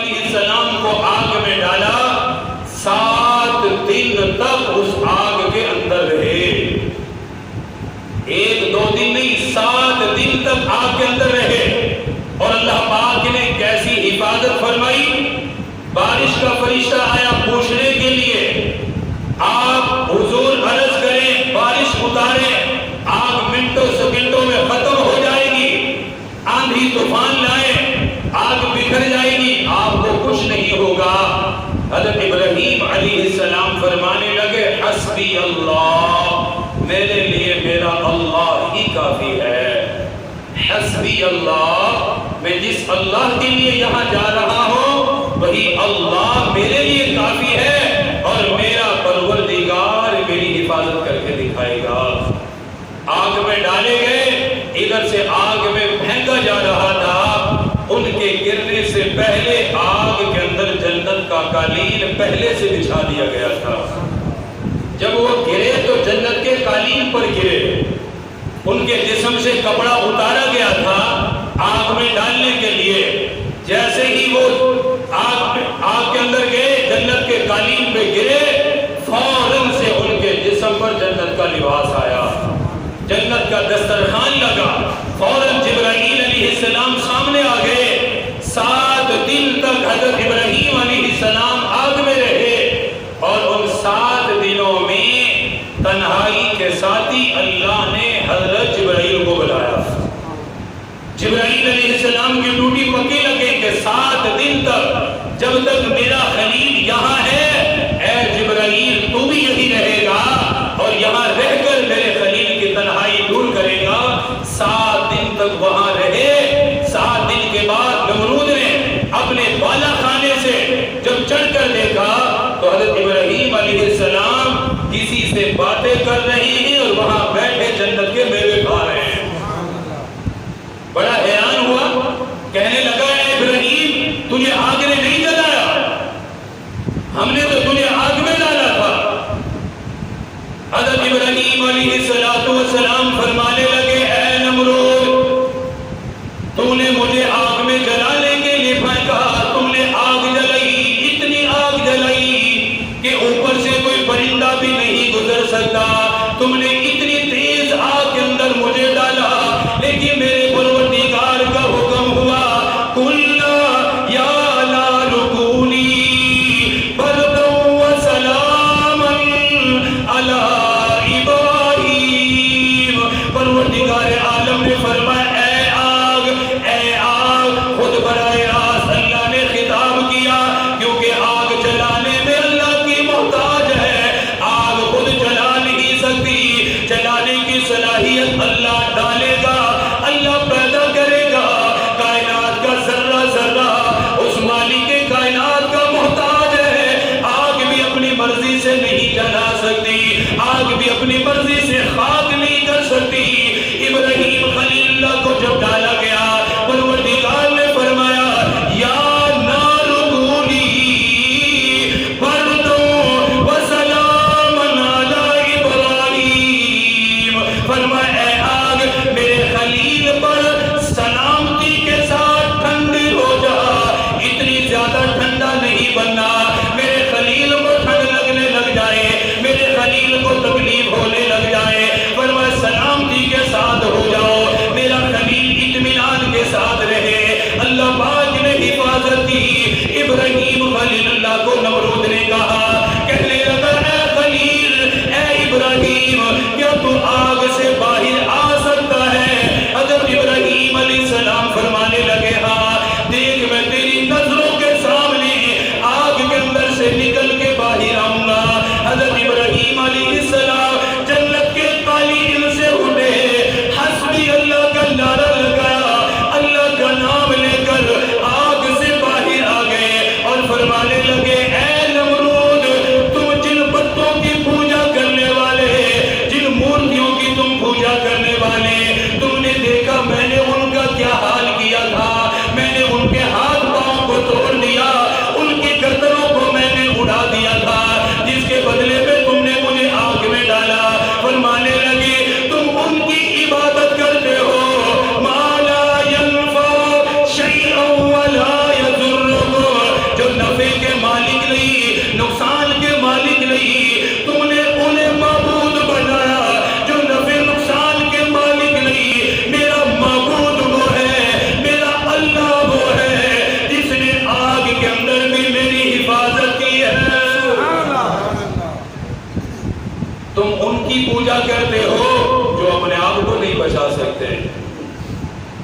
علیہ السلام کو آگ میں ڈالا، 7 دن تک اس آگ کے اندر رہے، 1-2 دن نہیں، 7 دن تک آگ کے اندر رہے۔ اور اللہ پاک نے کیسی حفاظت فرمائی، بارش کا فرشتہ آیا پوچھنے کے لیے، آپ حضور عرض کریں بارش اتاریں، آگ منٹوں سیکنڈوں میں ختم ہو جائے گی، آندھی طوفان لائیں، آگ بکھر جائے گی، آپ کو کچھ نہیں ہوگا۔ حضرت ابراہیم علیہ السلام فرمانے لگے حسبی اللہ، میرے لیے میرا اللہ ہی کافی ہے، حسبی اللہ، میں جس اللہ کے لیے یہاں جا رہا ہوں وہی اللہ میرے لیے کافی ہے، اور میرا پروردگار میری حفاظت کر کے دکھائے گا۔ آگ میں ڈالے گئے، ادھر سے آگ میں پھینکا جا رہا تھا، ان کے گرنے سے پہلے آگ کے اندر جنت کا قالین پہلے سے بچھا دیا گیا تھا۔ جب وہ گرے تو جنت کے قالین پر گرے، ان کے جسم سے کپڑا اتارا گیا تھا آگ میں ڈالنے کے لیے، جیسے ہی وہ آگ کے اندر گئے، جنت کے قالین پہ گرے، فوراً سے ان کے جسم پر جنت کا لباس آیا، جنت کا دسترخوان لگا، فوراً جبرائیل علیہ السلام سامنے آ گئے۔ 7 دن تک حضرت ابراہیم علیہ السلام آگ میں رہے، اور ان 7 دنوں میں تنہائی کے ساتھ ہی اللہ نے حضرت جبرائیل کو بلایا۔ جبرائیل علیہ السلام کی ڈیوٹی پکی لگے کہ 7 دن تک جب تک میرا خلیل یہاں ہے، اے جبرائیل تو بھی یہی رہے گا اور یہاں رہ کر میرے خلیل کی تنہائی دور کرے گا۔ 7 دن تک وہاں رہے۔ 7 دن کے بعد نمرود نے اپنے بالا خانے سے جب چڑھ کر دیکھا تو حضرت ابراہیم علیہ السلام کسی سے باتیں کر رہے ہیں اور وہاں بیٹھے جنت کے میوے کھا رہے ہیں۔ بڑا حیران ہوا، کہنے لگا اے ابراہیم تجھے آگ نے نہیں جلایا، ہم نے تو تجھے آگ میں ڈالا تھا۔ حضرت ابراہیم علیہ السلام فرمانے لگے اے نمرود، تو نے مجھے آگ میں جلانے کے لیے پھینکا، تم نے آگ جلائی، اتنی آگ جلائی کہ اوپر سے کوئی پرندہ بھی نہیں گزر سکتا، تم نے اتنی تیز آگ کے اندر مجھے ڈالا، لیکن میرے پروردگار کا حکم ہوا قُلْنَا يَا نَارُ كُونِي بَرْدًا وَسَلَامًا عَلَىٰ إِبْرَاهِيمَ۔ پروردگار عالم نے فرمایا اے آگ، خود براہ راست اللہ نے خطاب کیا، کیونکہ آگ جلانے میں اللہ کی محتاج ہے، آگ خود جلا نہیں سکتی، جلانے کی صلاحیت اللہ ڈالے گا، اللہ پیدا کرے گا، کائنات کا ذرہ ذرہ اس مالک کائنات کا محتاج ہے، آگ بھی اپنی مرضی سے نہیں جلا سکتی، آگ بھی اپنی مرضی سے خاک نہیں کر سکتی۔ ابراہیم خلیل اللہ کو جب ڈالا گیا، پروردگار نے فرمایا یا نار کونی برداً وسلاما علی ابراہیم، فرمایا اے آگ میرے خلیل پر سلامتی کے ساتھ ٹھنڈی ہو جا، اتنی زیادہ ٹھنڈا نہیں بننا، میرے خلیل کو ٹھنڈ لگنے لگ جائے، میرے خلیل کو تکلیف ہونے لگ جائے، فرمایا سلامتی کے ساتھ ہو جاؤ، میرا خلیل اطمینان کے ساتھ رہے۔ اللہ پاک نے حفاظت کی۔ ابراہیم خلیل اللہ کو نمرود نے کہا، کہنے لگا اے خلیل، اے ابراہیم، کیا تو آگ سے باہر آ سکتا ہے؟ حضرت ابراہیم علیہ السلام فرمانے لگے ہاں، دیکھ میں تیری نظروں کے سامنے آگ کے اندر سے نکل کے باہر آؤں گا۔ حضرت ابراہیم علیہ السلام جنت کے قالین سے اٹھے، حسبی اللہ کا نعرہ لگایا، اللہ کا نام لے کر آگ سے باہر آ گئے اور فرمانے لگے اے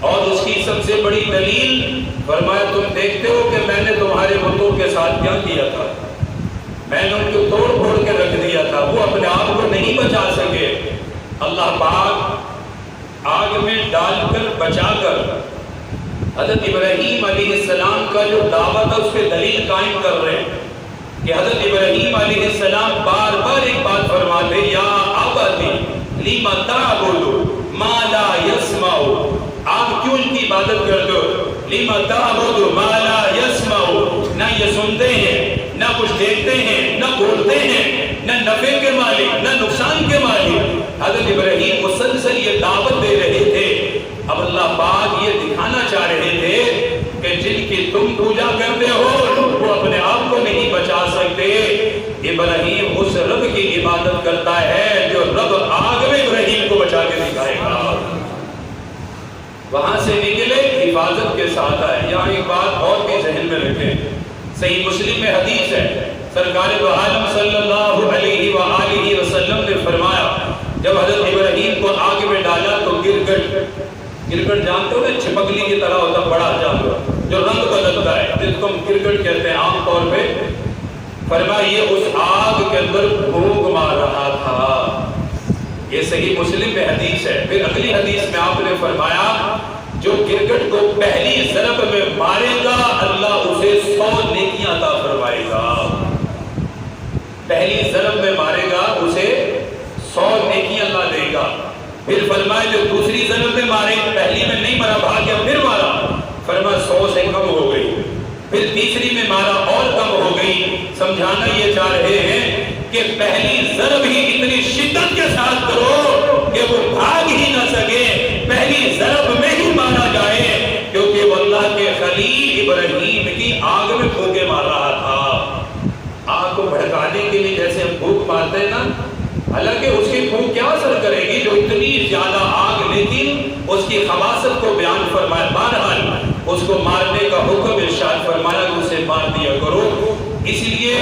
اور اس کی سب سے بڑی دلیل فرمایا تم دیکھتے ہو کہ میں نے تمہارے بتوں کے ساتھ کیا کیا تھا، میں نے ان کو توڑ پھوڑ کے رکھ دیا تھا، وہ اپنے آپ کو نہیں بچا سکے، اللہ پاک آگ میں ڈال کر بچا کر حضرت ابراہیم علیہ السلام کا جو دعوت ہے اس پہ دلیل قائم کر رہے ہیں کہ حضرت ابراہیم علیہ السلام بار بار ایک بات فرماتے یا ابتی لم تعبد ما لا يسمع، آپ کیوں ان کی عبادت کرتے ہو، لم تعبد ما لا يسمع، نہ یہ سنتے ہیں نہ کچھ دیکھتے ہیں نہ بولتے ہیں، نہ نفع کے مالک نہ نقصان کے مالک۔ حضرت ابراہیم مسلسل یہ دعوت دے رہے تھے، اب اللہ پاک یہ دکھانا چاہ رہے تھے کہ جن کی تم پوجا کرتے ہو وہ اپنے آپ کو نہیں بچا سکتے، ابراہیم اس رب کی عبادت کرتا ہے جو رب آگ میں ابراہیم کو بچا کے دکھائے گا۔ وہاں سے نکلے حفاظت کے ساتھ آئے۔ یہاں ایک بات اور بھی ذہن میں رکھیں، صحیح مسلم میں حدیث ہے، سرکار دو عالم صلی اللہ علیہ وآلہ وسلم نے فرمایا جب حضرت ابراہیم کو آگ میں ڈالا تو گرگٹ جانتے ہو نا، چھپکلی کی طرح ہوتا بڑا جانور جو رنگ بدلتا ہے، جس کو ہم گرگٹ کہتے ہیں عام طور پہ، فرمایا یہ اس آگ کے اندر بھوک مار رہا تھا۔ یہ صحیح مسلم میں حدیث ہے۔ پھر اگلی حدیث میں آپ نے فرمایا جو گرگٹ کو پہلی ضرب میں مارے گا اللہ اسے 100 نیکیاں عطا فرمائے گا، پہلی ضرب میں مارے گا اسے 100 نیکیاں اللہ دے گا۔ پھر فرمایا جو دوسری ضرب میں مارے، پہلی میں نہیں مرا، بھاگ گیا پھر مارا، فرمایا 100 سے کم ہو گئی، پھر تیسری میں مارا اور کم ہو گئی۔ سمجھانا یہ چاہ رہے ہیں کہ پہلی ضرب ہی اتنی شدت کے ساتھ کرو کہ وہ بھاگ ہی نہ سکے، پہلی ضرب میں ہی مارا جائے، کیونکہ وہ اللہ کے خلیل ابراہیم کی آگ میں پھونکے مار رہا تھا۔ آگ کو بھڑکانے کے لیے جیسے ہم پھونک مارتے ہیں نا، حالانکہ اس کی پھونک کیا اثر کرے گی جو اتنی زیادہ آگ، لیکن اس کی خباثت کو بیان فرمایا، بہرحال اس کو مارنے کا حکم ارشاد فرمایا کہ اسے مار دیا کرو۔ اس لیے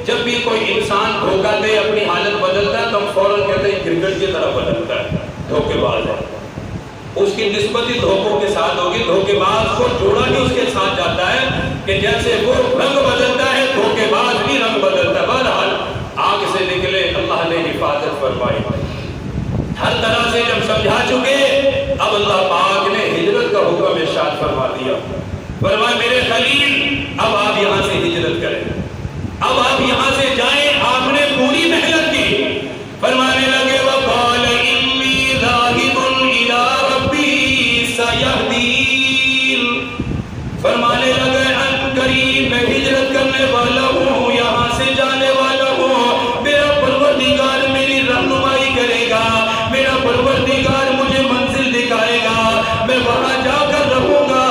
جب بھی کوئی انسان دھوکہ دے اپنی حالت بدلتا ہے تو ہم فوراً کہتے ہیں گرگٹ کی طرح بدلتا ہے، دھوکے باز ہے، اس کی نسبت ہی دھوکوں کے ساتھ ہوگی۔ دھوکے باز کو جوڑا ہی اس کے ساتھ جاتا ہے کہ جیسے وہ رنگ بدلتا ہے دھوکے باز بھی رنگ بدلتا ہے۔ بہرحال آگ سے نکلے، اللہ نے حفاظت فرمائی، ہر طرح سے جب سمجھا چکے، اب اللہ پاک نے ہجرت کا حکم ارشاد فرما دیا، فرمایا میرے خلیل اب آپ یہاں سے ہجرت کریں، اب آپ یہاں سے جائیں۔ آپ نے پوری محنت کی، فرمانے لگے وَقَالَ إِنِّي ذَاهِبٌ إِلَىٰ رَبِّي سَيَهْدِينِ، فرمانے لگے ان قریب میں ہجرت کرنے والا ہوں، یہاں سے جانے والا ہوں، میرا پروردگار میری رہنمائی کرے گا، میرا پروردگار مجھے منزل دکھائے گا، میں وہاں جا کر رہوں گا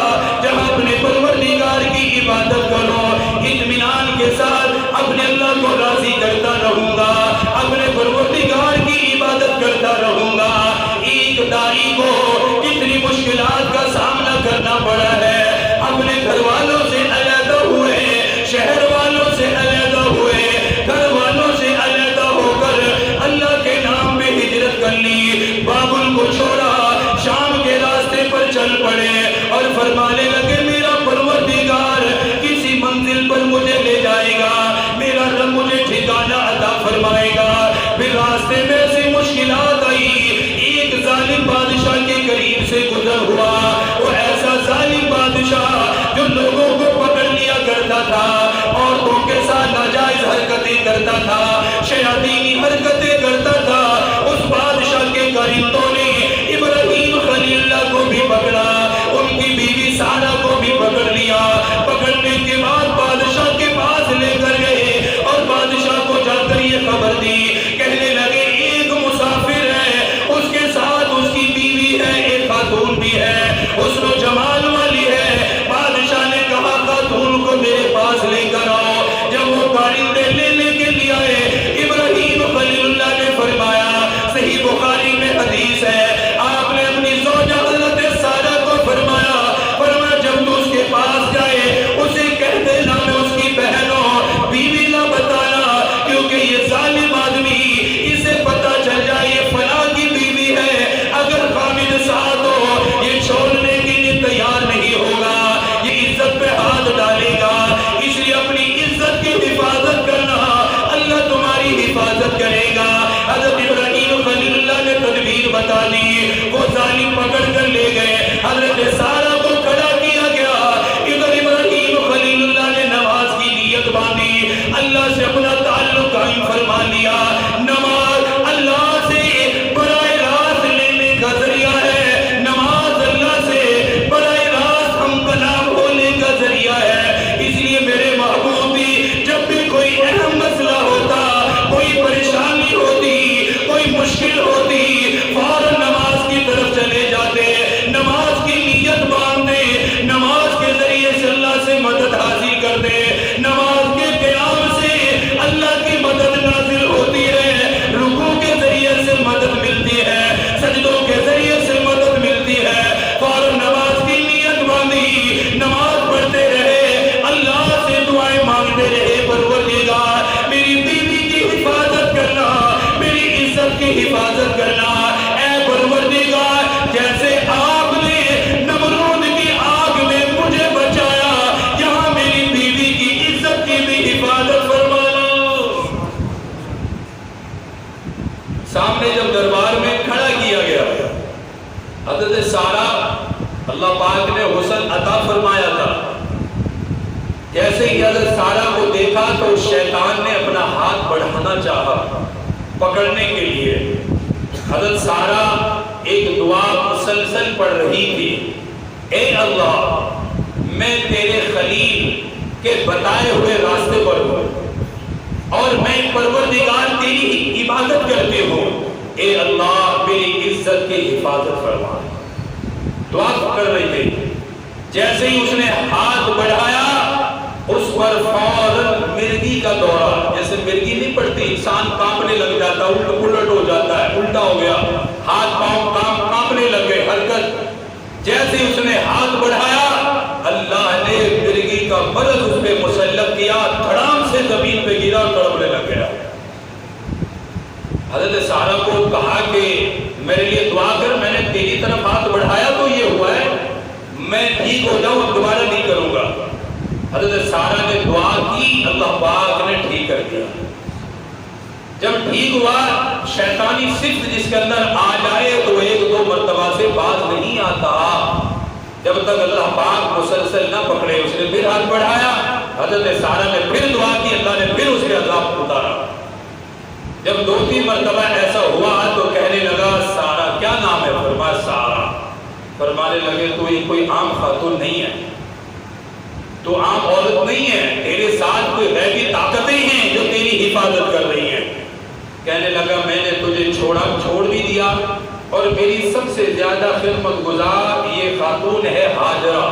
جہاں اپنے پروردگار کی عبادت کرو، اطمینان کے ساتھ اپنے اللہ کو راضی کرتا رہوں گا، اپنے پروردگار کی عبادت کرتا رہوں گا۔ ایک داعی کو کتنی مشکلات کا سامنا کرنا پڑا ہے، اپنے گھر والوں سے علیحدہ ہوئے، شہر والوں سے علیحدہ ہوئے، گھر والوں سے علیحدہ ہو کر اللہ کے نام میں ہجرت کر لی، بابل کو چھوڑا، شام کے راستے پر چل پڑے اور فرمانے لگے میرا پروردگار کسی منزل پر مجھے لے جائے گا، میرا رب مجھے ٹھکانہ عطا فرمائے گا۔ پھر راستے میں ایسی مشکلات آئی، ایک ظالم بادشاہ کے قریب سے گزر ہوا، وہ ایسا ظالم بادشاہ جو لوگوں کو پکڑ لیا کرتا تھا، عورتوں کے ساتھ ناجائز حرکتیں کرتا تھا، شیاطینی حرکتیں کرتا تھا۔ اس بادشاہ کے کارندوں نے ابراہیم خلیل اللہ کو بھی پکڑا، ان کی بیوی سارہ کو بھی پکڑ لیا، پکڑنے کے بعد بادشاہ کے پاس لے کر گئے اور بادشاہ کو جا کر یہ خبر دی، کہنے لگے ایک مسافر ہے، اس کے ساتھ اس کی بیوی ہے، ایک خاتون بھی ہے، حسن و جمال والی ہے۔ بادشاہ نے کہا خاتون کو میرے پاس لے کر آؤ، جب وہ کارندے لینے کے لیے آئے، ابراہیم خلیل اللہ نے فرمایا، صحیح بخاری میں حدیث ہے، آپ نے اپنی زوجہ حضرت سارہ کو فرمایا جب حضرت سارہ اللہ پاک نے حسن عطا فرمایا تھا. جیسے ہی حضرت سارہ کو دیکھا تو شیطان نے اپنا ہاتھ بڑھانا چاہا پکڑنے کے لیے. حضرت سارہ ایک دعا مسلسل پڑھ رہی تھی, اے اللہ میں تیرے خلیل کے بتائے ہوئے راستے پر ہوں اور میں پروردگار تیری ہی عبادت کرتے ہوں, اے اللہ میری عزت کی حفاظت فرما. دعا کر رہی تھی. جیسے ہی اس نے ہاتھ بڑھایا اس پر فوراً مرگی کا دورہ, جیسے مرگی نہیں پڑتی انسان کانپنے لگ جاتا, الٹ ہو جاتا ہے, الٹا ہو گیا, ہاتھ پاؤں کانپنے لگ گئے, حرکت. جیسے ہی اس نے ہاتھ بڑھایا اللہ نے مرگی کا مرض اس پہ مسلط کیا, دھڑام سے زمین پہ گرا اور تڑپنے لگ گیا. حضرت سارہ کو کہا کہ میرے لیے دعا کر, میں نے تیری طرف ہاتھ بڑھایا تو یہ ہوا ہے, میں ٹھیک ہو جاؤں اب دوبارہ نہیں کروں گا. حضرت سارہ نے دعا کی, اللہ پاک نے ٹھیک کر دیا. جب ٹھیک ہوا شیطانی صفت جس کے اندر آ جائے تو ایک دو مرتبہ سے باز نہیں آتا, جب تک اللہ پاک مسلسل نہ پکڑے. اس نے پھر ہاتھ بڑھایا, حضرت سارہ نے پھر دعا کی, اللہ نے پھر اس کے عذاب اتارا. جب دو تین مرتبہ ایسا ہوا تو کہنے لگا سارہ کیا نام ہے؟ فرمایا سارہ. فرمانے لگے تو یہ کوئی عام خاتون نہیں ہے, تو عام عورت نہیں ہے, تیرے ساتھ کوئی غیبی طاقتیں ہیں جو تیری حفاظت کر رہی ہیں. کہنے لگا میں نے تجھے چھوڑ بھی دیا اور میری سب سے زیادہ خدمت گزار یہ خاتون ہے ہاجرہ.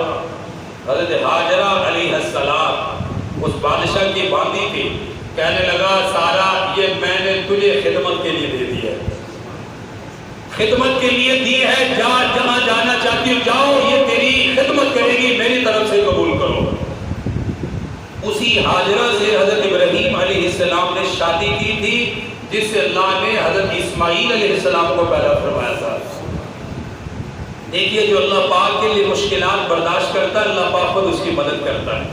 حضرت ہاجرہ علیہ السلام اس بادشاہ کی باندی تھی. کہنے لگا سارہ یہ میں نے تجھے خدمت کے لیے دے دی ہے, خدمت کے لیے دی ہے, جا جہاں جانا چاہتی ہو جاؤ, یہ تیری خدمت کرے گی, میری طرف سے قبول کرو. اسی ہاجرہ سے حضرت ابراہیم علیہ السلام نے شادی کی تھی جس سے اللہ نے حضرت اسماعیل علیہ السلام کو پیدا فرمایا تھا. دیکھیے جو اللہ پاک کے لیے مشکلات برداشت کرتا ہے اللہ پاک خود اس کی مدد کرتا ہے.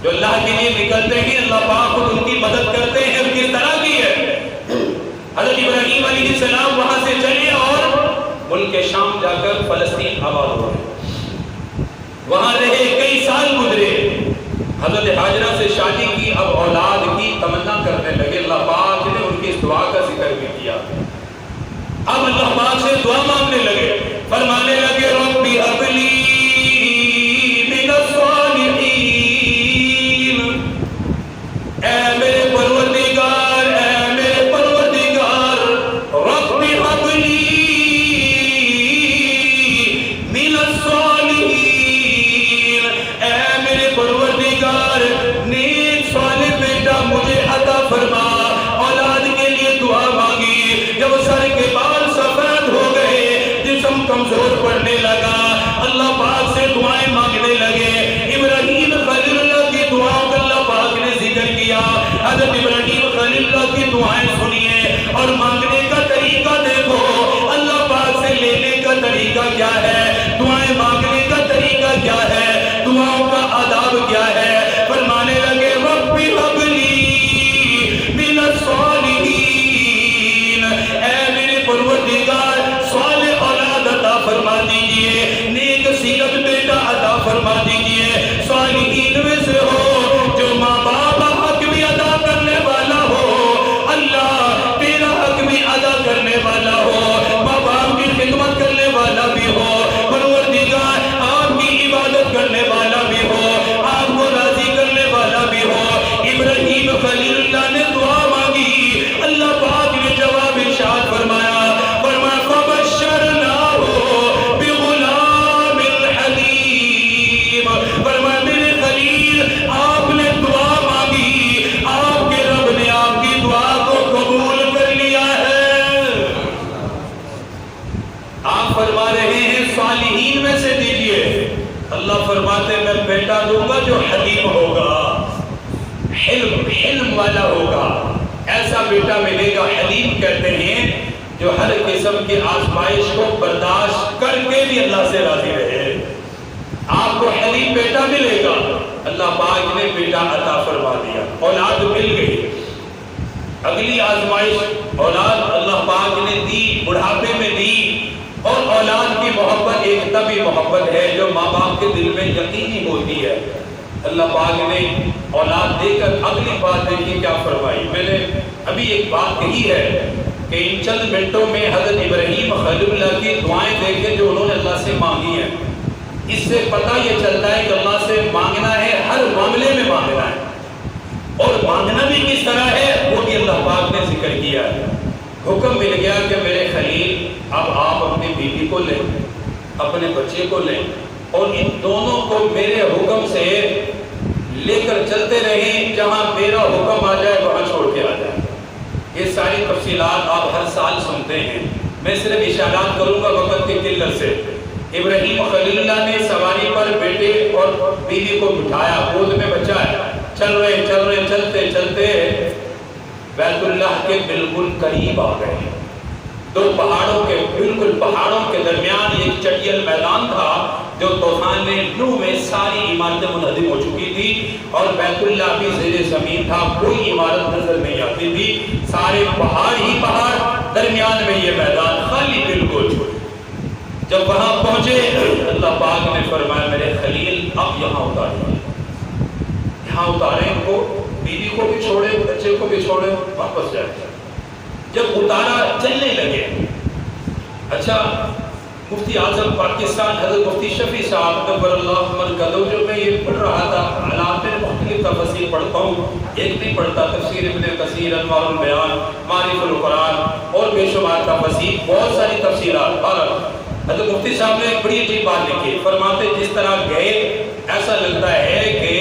جو اللہ کے لیے نکلتے ہیں اللہ پاک خود ان کی مدد کرتے ہیں. کس طرح کی ہے؟ حضرت ابراہیم علیہ السلام وہاں سے چلے اور ملک شام جا کر فلسطین آباد ہوئے, وہاں رہے, کئی سال گزرے. حضرت ہاجرہ سے شادی کی, اب اولاد کی تمنا کرنے لگے. اللہ پاک نے ان کی اس دعا کا ذکر بھی کیا. اب اللہ پاک سے دعا مانگنے لگے, فرمانے لگے ربی هب لی من الصالحین, اے میرے پروردگار, اے میرے پروردگار, ربی هب لی من الصالحین, اے میرے پروردگار نیک صالح بیٹا مجھے عطا فرما. اولاد کے لیے دعا مانگی. جب سر کے بال سفید ہو گئے, جسم کمزور پڑنے لگا, اللہ پاک سے دعائیں مانگنے لگے. ابراہیم خلیل اللہ کی دعاؤں کا اللہ پاک نے ذکر کیا. حضرت ابراہیم خلیل اللہ کی دعائیں سنیے اور مانگنے کا طریقہ دیکھو. اللہ پاک سے لینے کا طریقہ کیا ہے, دعائیں مانگنے کا طریقہ کیا ہے, دعاؤں کا آداب کیا ہے. فرمانے لگے ربی هب لی من الصالحین, اے میرے پروردگار صالح اولاد عطا فرما دیجئے, نیک سیرت بیٹا عطا فرما دیجئے. صالحین میں سے ہو جو ماں باپ حق بھی ادا کرنے والا ہو, اللہ تیرا حق بھی ادا کرنے والا ہو, ماں باپ کی خدمت کرنے والا بھی ہو, پروردگار آپ کی عبادت کرنے والا بھی ہو, آپ کو راضی کرنے والا بھی ہو. ابراہیم خلیل اللہ نے دعا مانگی, اللہ پاک نے جواب ارشاد فرمایا, فبشرناہ بغلام حلیم. فرمایا میرے خلیل آپ نے دعا مانگی, آپ کے رب نے آپ کی دعا کو قبول کر لیا ہے. آپ فرما رہے ہیں صالحین میں سے دیجئے. اللہ فرماتے میں بیٹا دوں گا جو حلیم ہوگا, حلم والا ہوگا. ایسا بیٹا ملے گا, حلیم کہتے ہیں جو ہر قسم کی آزمائش کو برداشت کر کے بھی اللہ سے راضی رہے. آپ کو حلیم بیٹا ملے گا. اللہ پاک نے بیٹا عطا فرما دیا, اولاد مل گئی. اگلی آزمائش اولاد اللہ پاک نے دی, بڑھاپے میں دی. اور اولاد کی محبت ایک طبی محبت ہے جو ماں باپ کے دل میں یقینی ہوتی ہے۔ اللہ پاک نے اولاد دے کر اگلی بات دیکھی کیا فرمائی۔ میں نے ابھی ایک بات کہی ہے کہ ان چند منٹوں میں حضرت ابراہیم خلیل اللہ کی دعائیں دیکھیں جو انہوں نے اللہ سے مانگی ہیں۔ اس سے پتہ یہ چلتا ہے کہ اللہ سے مانگنا ہے، ہر معاملے میں مانگنا ہے، اور مانگنا بھی کس طرح ہے وہ بھی اللہ پاک نے ذکر کیا ہے۔ حکم مل گیا کہ میرے خلیل اب آپ اپنی بیوی کو لیں، اپنے بچے کو لیں، اور ان دونوں کو میرے حکم سے لے کر چلتے رہیں، جہاں میرا حکم آ جائے وہاں چھوڑ کے آ جائے۔ یہ ساری تفصیلات آپ ہر سال سنتے ہیں، میں صرف اشارات کروں گا وقت کی قلت سے۔ ابراہیم خلیل اللہ نے سواری پر بیٹے اور بیوی کو بٹھایا، گود میں بچہ ہے، چل رہے چلتے چلتے بیت اللہ کے بالکل قریب آ گئے۔ دو پہاڑوں کے بالکل پہاڑوں کے درمیان ایک چٹیل میدان تھا جو طوفان نوح میں ساری عمارتیں منہدم ہو چکی تھی، اور بیت اللہ بھی زیر زمین تھا، کوئی عمارت نظر نہیں آتی تھی، سارے پہاڑ ہی پہاڑ، درمیان میں یہ میدان خالی بالکل۔ جب وہاں پہنچے اللہ پاک نے فرمایا میرے خلیل اب یہاں اتاریں، یہاں اتاریں ان کو، بیوی کو بھی چھوڑے، بچے کو بھی چھوڑے، واپس جائے۔ جب اتارا چلنے لگے۔ اچھا مفتی اعظم پاکستان حضرت مفتی شفیع صاحب نور اللہ مرکزو، جو میں یہ پڑھ رہا تھا، حالات میں مختلف تفسیر پڑھتا ہوں، ایک نہیں پڑھتا، تفسیر ابن کثیر، انوار البیان، معارف القرآن اور بے شمار تفسیر، بہت ساری تفسیرات۔ حضرت مفتی صاحب نے ایک بڑی عجیب بات لکھی، فرماتے جس طرح گئے ایسا لگتا ہے کہ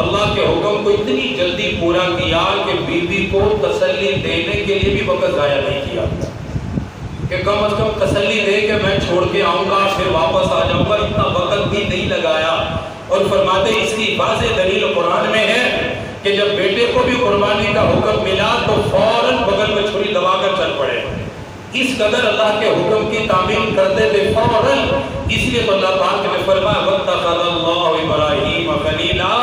اللہ کے حکم کو اتنی جلدی پورا کیا کہ بیوی کو تسلی دینے کے لیے بھی وقت ضائع نہیں کیا، کہ کم از کم تسلی دے کہ میں چھوڑ کے آؤں گا پھر واپس آ جاؤں گا، اتنا وقت بھی نہیں لگایا۔ اور فرماتے اس کی واضح دلیل قرآن میں ہے کہ جب بیٹے کو بھی قربانی کا حکم ملا تو فوراً بغل میں چھری دبا کر چل پڑے، اس قدر اللہ کے حکم کی تعمیل کرتے تھے فوراً۔ اس لیے تو اللہ پاک نے فرمایا وَاتَّخَذَ اللَّهُ إِبْرَاهِيمَ خَلِيلًا،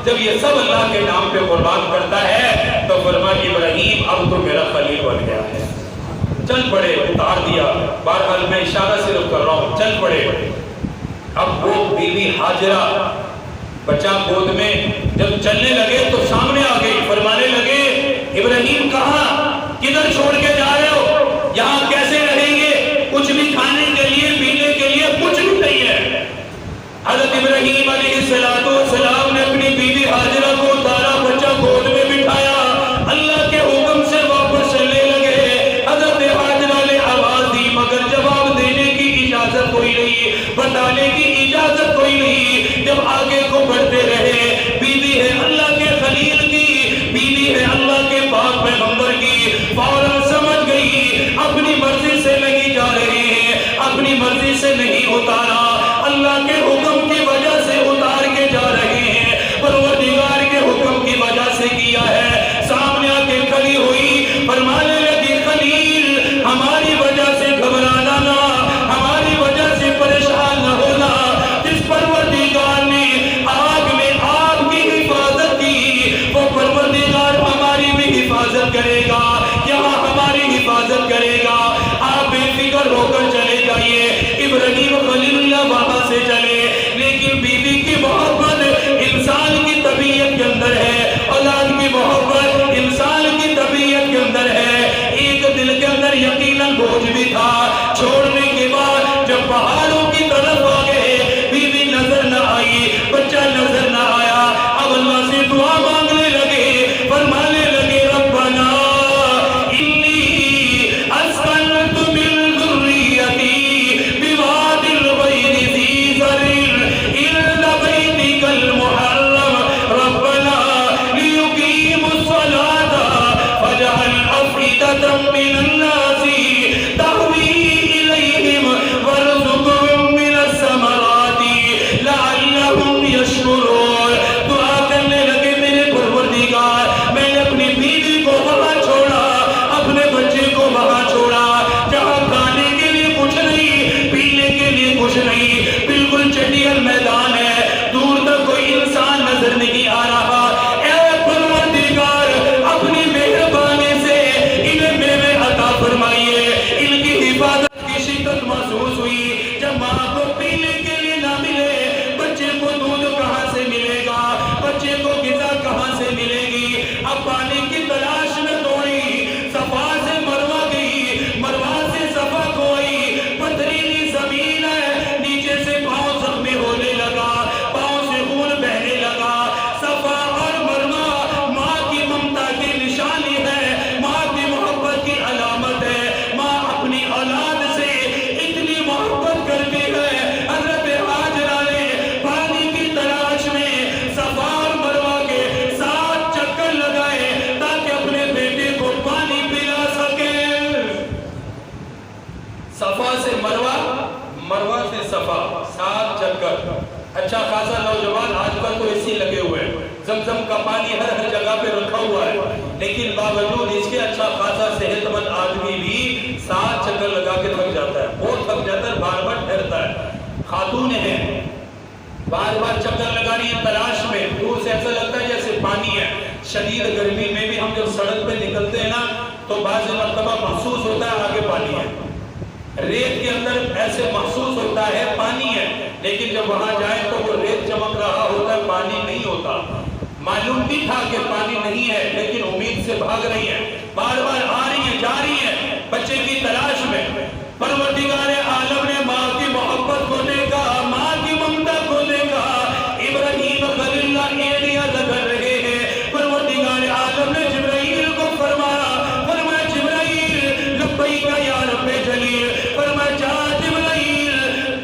جب یہ سب اللہ کے نام پہ قربان کرتا ہے تو فرمایا ابراہیم اب تو میرا خلیل بن گیا ہے۔ چل پڑے، اتار دیا، بہرحال میں اشارہ صرف کر رہا ہوں، چل پڑے۔ اب وہ بیوی ہاجرہ بچہ گود میں جب چلنے لگے تو سامنے آ گئی، فرمانے لگے ابراہیم کہاں، کدھر چھوڑ کے جا رہے ہو، یہاں کیسے رہیں گے، کچھ بھی کھانے کے لیے پینے کے لیے کچھ بھی نہیں ہے۔ حضرت ابراہیم علیہ السلام نے اپنی بیوی ہاجرہ کو اتارا، بچہ گود میں بٹھایا، اللہ کے حکم سے واپس چلنے لگے۔ حضرت ہاجرہ نے آواز دی مگر جواب دینے کی اجازت کوئی نہیں، بتانے کی اجازت کوئی نہیں۔ جب آگے کو بڑھتے رہے، بیوی ہے اللہ کے خلیل کی، بیوی ہے اللہ کے پاک پیغمبر کی، فوراً سمجھ گئی اپنی مرضی سے نہیں جا رہے ہیں، اپنی مرضی سے نہیں اتارا، اللہ کے حکم کی وجہ سے اتار کے جا رہے ہیں، پروردگار کے حکم کی وجہ سے کیا ہے۔ سامنے آ کے کھڑی ہوئی، فرمانے لگی خلیل ہماری وجہ سے گھبرانا نہ، ہماری وجہ سے پریشان نہ ہونا، جس پروردگار نے آگ میں آپ کی حفاظت کی وہ پروردگار ہماری بھی حفاظت کرے گا، یہاں ہماری حفاظت کرے گا۔ آپ بے فکر ہو کر چلے جائیے۔ ابراہیم خلیل اللہ وہاں سے چلے، صفا 7 چکر. اچھا خاصا نوجوان آج کل تو اسی لگے ہوئے ہیں, زمزم کا پانی ہر جگہ پہ رکھا ہوا ہے, لیکن باوجود اس کے اچھا خاصا صحت مند آدمی بھی 7 چکر لگا کے تھک جاتا ہے, بہت تھک جاتا ہے, بار بار ٹھہرتا ہے. خاتون ہیں بار بار چکر لگا رہی ہے تلاش میں, دور سے ایسا لگتا ہے جیسے پانی ہے. شدید گرمی میں بھی ہم جب سڑک پہ نکلتے ہیں نا تو بعض مرتبہ محسوس ہوتا ہے آگے پانی ہے, ریت کے اندر ایسے محسوس ہوتا ہے پانی ہے, لیکن جب وہاں جائیں تو وہ ریت چمک رہا ہوتا ہے, پانی نہیں ہوتا. معلوم بھی تھا کہ پانی نہیں ہے, لیکن امید سے بھاگ رہی ہیں, بار بار آ رہی ہیں, جا رہی ہیں بچے کی تلاش میں. پروردگار عالم نے ماں کی محبت کو دیکھا, ماں کی ممتا کو دیکھا. ابراہیم خلیل اللہ ایڑیاں لگا رہے ہیں. پروردگار عالم نے جبرائیل کو فرمایا جبرائیل لبیک یا رب جلیل. فرمایا جا جبرائیل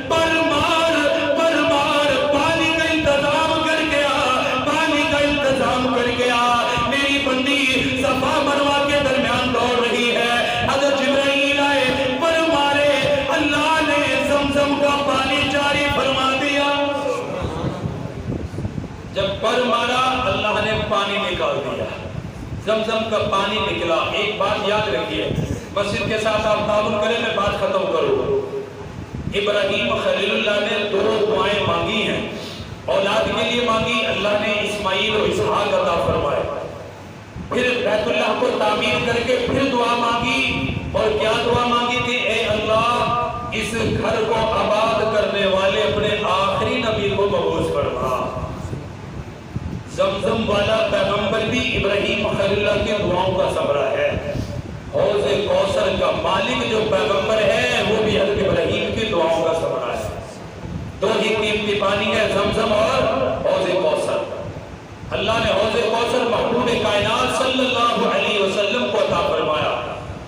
پر مار پانی کا انتظام کر گیا, پانی کا انتظام کر گیا. میری بندی صفا مروہ کے درمیان دوڑ رہی ہے. حضرت جبرائیل آئے, پر مارے, اللہ نے زمزم کا پانی جاری فرما دیا. جب پر مارا اللہ نے پانی نکال دیا, زمزم کا پانی نکلا. ایک بات یاد رکھیے, مسجد کے ساتھ آپ تعاون کریں, میں بات ختم کروں. ابراہیم خلیل اللہ نے 2 دعائیں مانگی ہیں, اولاد کے لیے مانگی, اللہ نے اسماعیل و اسحاق عطا فرمائے. پھر بیت اللہ کو تعمیر کر کے پھر دعا مانگی, اور کیا دعا مانگی تھی؟ اے اللہ اس گھر کو آباد کرنے والے اپنے آخری نبی کو مبعوث فرما. زمزم والا پیغمبر بھی ابراہیم خلیل اللہ کے دعاؤں کا ثمرہ ہے. حوض کوثر کا مالک جو پیغمبر ہے وہ بھی حضرت ابراہیم کی دعاؤں کا ثمرہ ہے. 2 ہی قیمتی پانی ہے, زمزم اور حوض کوثر. اللہ نے حوض کوثر محبوب کائنات صلی اللہ علیہ وسلم کو عطا فرمایا,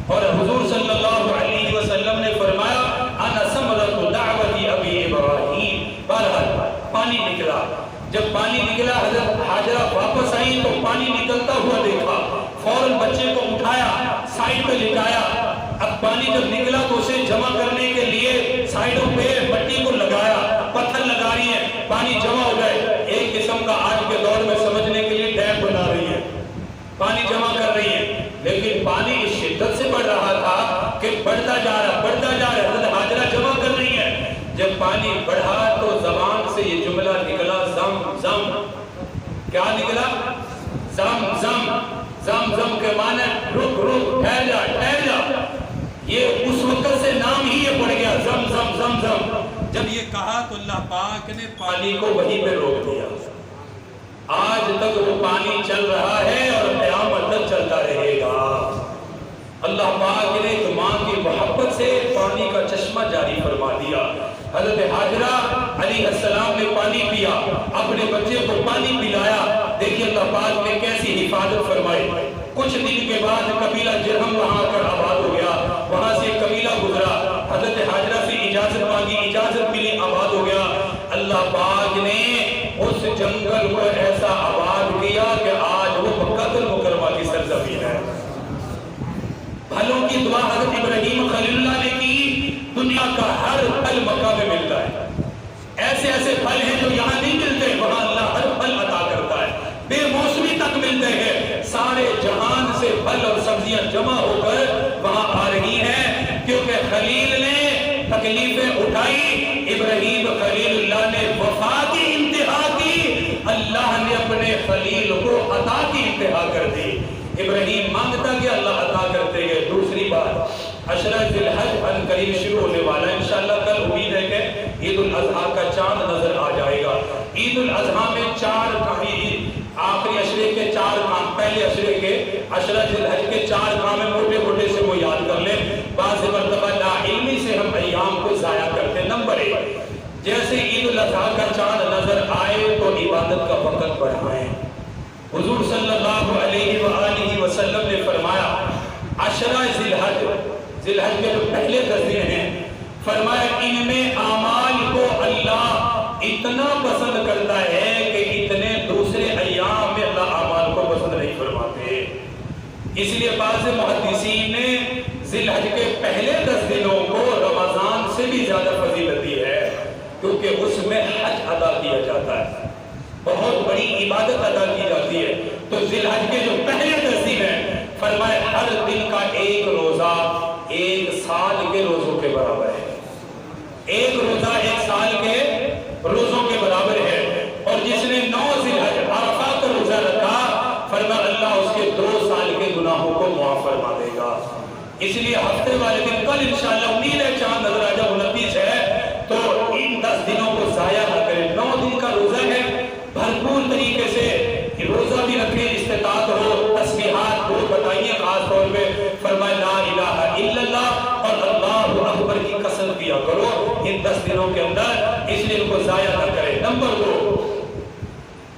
اور حضور صلی اللہ علیہ وسلم نے فرمایا انا ثمرۃ دعوت ابی ابراہیم. بہرحال پانی نکلا. جب پانی نکلا حضرت حاجرہ واپس آئی تو پانی نکلتا ہوا دیکھا, فوراً بچے کو اٹھایا, سائیڈ پہ لٹایا. اب پانی جب نکلا تو اسے جمع کرنے کے لیے سائیڈوں پہ مٹی کو لگایا, پتھر لگا رہی ہے, پانی جمع ہو گئے. ایک قسم کا آج کے دور میں سمجھنے کے لیے ڈیم بنا رہی ہے, پانی جمع کر رہی ہے, لیکن پانی اس شدت سے بڑھ رہا تھا کہ بڑھتا جا رہا. حضرت حاجرہ جمع کر رہی ہے. جب پانی بڑھا تو زبان سے یہ جملہ نکلا, زم زم. کیا نکلا؟ زم زم. زم زم کے معنی رک رک, ٹھہر جا ٹھہر جا. یہ اس وقت سے نام ہی یہ پڑ گیا, زم زم زم زم. جب یہ کہا تو اللہ پاک نے پانی کو وہیں پہ روک دیا. آج تک وہ پانی چل رہا ہے اور قیامت تک چلتا رہے گا. اللہ پاک نے ایک ماں کی محبت سے پانی کا چشمہ جاری فرما دیا. حضرت حاجرہ علیہ السلام نے پانی پیا, اپنے بچے کو پانی پلایا. دیکھیے اللہ پاک نے کیسی حفاظت فرمائی. کچھ دن کے بعد قبیلہ جرہم وہاں پر آباد ہو گیا, وہاں سے قبیلہ گزرا. حضرت حاجرہ سے اجازت مانگی, اجازت ملی, آباد ہو گیا. اللہ پاک نے اس جنگل کو ایسا آباد کیا کہ آج وہ مکہ المکرمہ کی سرزمین ہے. پھلوں کی دعا حضرت ابراہیم خلیل اللہ نے کی. دنیا کا ہر پھل مکہ میں ملتا ہے. ایسے ایسے پھل ہیں جو یہاں نہیں ملتے, وہاں اللہ ہر پھل عطا کرتا ہے. بے موسمی تک ملتے ہیں. سارے جہان سے پھل اور سبزیاں جمع ہو کر وہاں آ رہی ہیں, کیونکہ خلیل نے تکلیفیں اٹھائی. ابراہیم خلیل اللہ نے وفا کی انتہا کی, اللہ نے اپنے خلیل کو عطا کی انتہا کر دی. ابراہیم مانگتا کہ اللہ عطا کرتے گئے. دوسری بات, عشرہ ذی الحج ان قریب شروع ہونے والا ہے انشاءاللہ. کل امید ہے کہ عید الاضحیٰ کا چاند نظر آ جائے گا. عید الاضحیٰ میں 4 آخری عشرے کے 4 کام, پہلے عشرے کے عشرہ ذی الحج کے 4 کام میں موٹے موٹے سے وہ یاد کر لیں. بعض مرتبہ لا علمی سے ہم ایام کو ضائع کرتے. نمبر 1, جیسے عید الاضحیٰ کا چاند نظر آئے تو عبادت کا وقت بڑھائیں. حضور صلی اللہ علیہ وآلہ وسلم نے فرمایا عشرہ ذی الحج کے جو پہلے 10 دن ہیں, فرمایا ان میں اعمال کو اللہ اتنا پسند کرتا ہے کہ اتنے دوسرے ایام میں اللہ اعمال کو پسند نہیں فرماتے. اس لیے بعض محدثین نے ذی الحج کے پہلے 10 دنوں کو رمضان سے بھی زیادہ فضیلت دی ہے. کیونکہ اس میں حج ادا کیا جاتا ہے، بہت بڑی عبادت ادا کی جاتی ہے۔ تو ذی الحج کے جو پہلے 10 دن ہیں، فرمائے ہر دن کا ایک روزہ 1 سال کے روزوں کے برابر ہے، ایک روزہ 1 سال کے روزوں کے برابر ہے۔ اور جس نے 9 ذی الحج عرفہ کا روزہ رکھا، فرمایا اللہ اس کے 2 سال کے گناہوں کو معاف فرما دے گا۔ اس لیے ہفتے والے دن کل انشاءاللہ امید ہے چاند نظر آ جب 29 ہے، تو ان 10 دنوں کو ضائع نہ کریں۔ 9 دن کا روزہ ہے، بھرپور طریقے سے روزہ بھی رکھیں، استطاعت ہو، تسبیحات کو بتائیے، خاص طور پہ فرمائے لا الہ الا اللہ اور اللہ اکبر کی قسم کیا کرو ان 10 دنوں کے اندر، اس لیے ان کو ضائع نہ کریں۔ نمبر 2،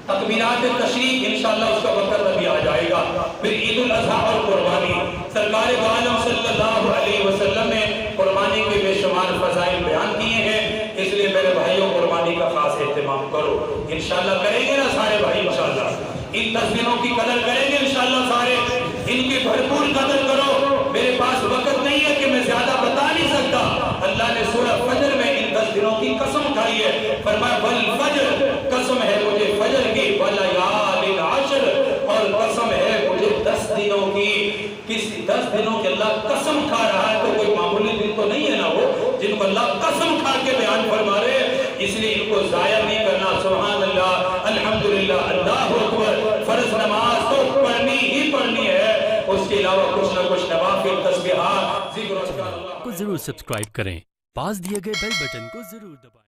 تکبیرات تشریق انشاءاللہ اس کا وقت ابھی آ جائے گا۔ پھر عید الاضحیٰ اور قربانی، سرکار دو عالم صلی اللہ علیہ وسلم نے قربانی کے بے شمار فضائل بیان کیے ہیں، اس لیے میرے بھائیوں قربانی کا خاص اہتمام کرو۔ انشاءاللہ کریں گے نا سارے بھائی؟ انشاءاللہ ان 10 دنوں کی قدر کریں گے انشاءاللہ سارے، ان کی بھرپور قدر کرو۔ میرے پاس وقت نہیں ہے کہ میں زیادہ بتا نہیں سکتا۔ اللہ نے سورہ فجر میں ان 10 دنوں کی قسم کھائی ہے، فرمایا والفجر، قسم ہے مجھے فجر کی، ولیال عشر، اور قسم ہے مجھے 10 دنوں کی۔ کس 10 دنوں کے اللہ قسم کھا رہا ہے تو کوئی معمولی دن تو نہیں ہے نا وہ، جن کو اللہ قسم کھا کے بیان فرما رہے ہیں، اس لیے ان کو ضائع نہیں کرنا۔ سبحان اللہ، الحمدللہ، اللہ اکبر۔ فرض نماز تو پڑھنی ہی پڑھنی ہے، اس کے علاوہ کچھ نہ کچھ نوافل، تسبیحات، ذکر و اذکار اللہ کو ضرور سبسکرائب کریں، پاس دیے گئے بیل بٹن کو ضرور دبائیں۔